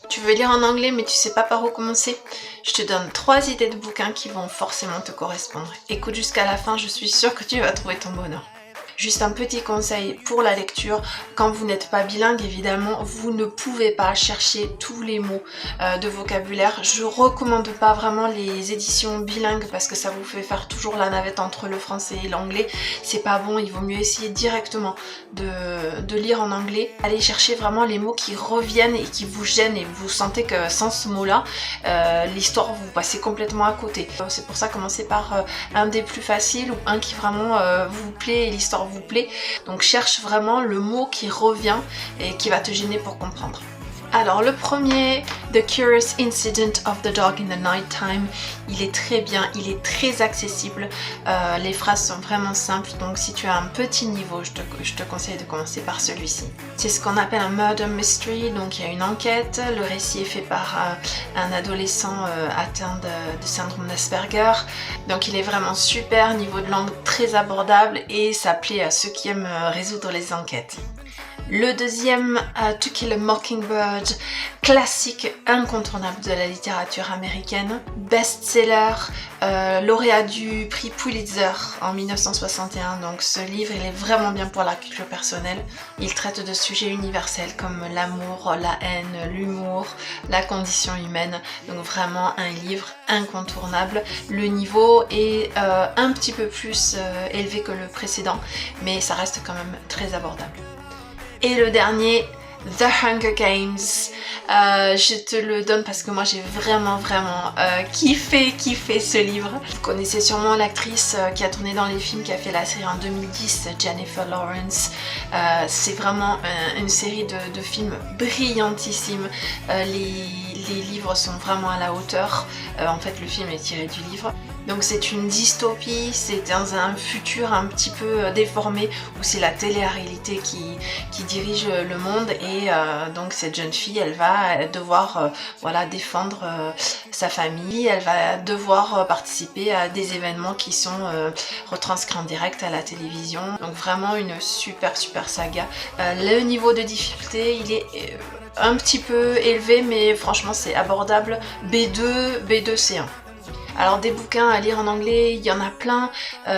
Tu veux lire en anglais mais tu sais pas par où commencer? Je te donne 3 idées de bouquins qui vont forcément te correspondre. Écoute jusqu'à la fin, je suis sûre que tu vas trouver ton bonheur. Juste un petit conseil pour la lecture, quand vous n'êtes pas bilingue évidemment, vous ne pouvez pas chercher tous les mots de vocabulaire. Je recommande pas vraiment les éditions bilingues parce que ça vous fait faire toujours la navette entre le français et l'anglais. C'est pas bon, il vaut mieux essayer directement de lire en anglais. Allez chercher vraiment les mots qui reviennent et qui vous gênent et vous sentez que sans ce mot-là, l'histoire vous passez complètement à côté. C'est pour ça commencez par un des plus faciles ou un qui vraiment vous plaît et l'histoire vous plaît. Donc cherche vraiment le mot qui revient et qui va te gêner pour comprendre. Alors le premier, The Curious Incident of the Dog in the Nighttime, il est très bien, il est très accessible, les phrases sont vraiment simples, donc si tu as un petit niveau, je te conseille de commencer par celui-ci. C'est ce qu'on appelle un murder mystery, donc il y a une enquête, le récit est fait par un adolescent atteint de syndrome d'Asperger, donc il est vraiment super, niveau de langue très abordable et ça plaît à ceux qui aiment résoudre les enquêtes. Le deuxième, To Kill a Mockingbird, classique incontournable de la littérature américaine, best-seller, lauréat du prix Pulitzer en 1961, donc ce livre il est vraiment bien pour la culture personnelle. Il traite de sujets universels comme l'amour, la haine, l'humour, la condition humaine, donc vraiment un livre incontournable. Le niveau est un petit peu plus élevé que le précédent, mais ça reste quand même très abordable. Et le dernier, The Hunger Games, je te le donne parce que moi j'ai vraiment kiffé ce livre. Vous connaissez sûrement l'actrice qui a tourné dans les films, qui a fait la série en 2010, Jennifer Lawrence. C'est vraiment une série de films brillantissimes. Les livres sont vraiment à la hauteur. En fait le film est tiré du livre. Donc c'est une dystopie, c'est dans un futur un petit peu déformé où c'est la télé-réalité qui dirige le monde et donc cette jeune fille elle va devoir voilà, défendre sa famille, elle va devoir participer à des événements qui sont retranscrits en direct à la télévision. Donc vraiment une super saga. Le niveau de difficulté il est un petit peu élevé mais franchement c'est abordable, B2, C1. Alors des bouquins à lire en anglais, il y en a plein,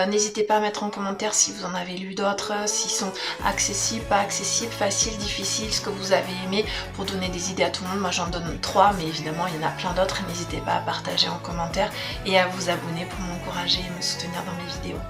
n'hésitez pas à mettre en commentaire si vous en avez lu d'autres, s'ils sont accessibles, pas accessibles, faciles, difficiles, ce que vous avez aimé, pour donner des idées à tout le monde. Moi j'en donne 3, mais évidemment il y en a plein d'autres, n'hésitez pas à partager en commentaire et à vous abonner pour m'encourager et me soutenir dans mes vidéos.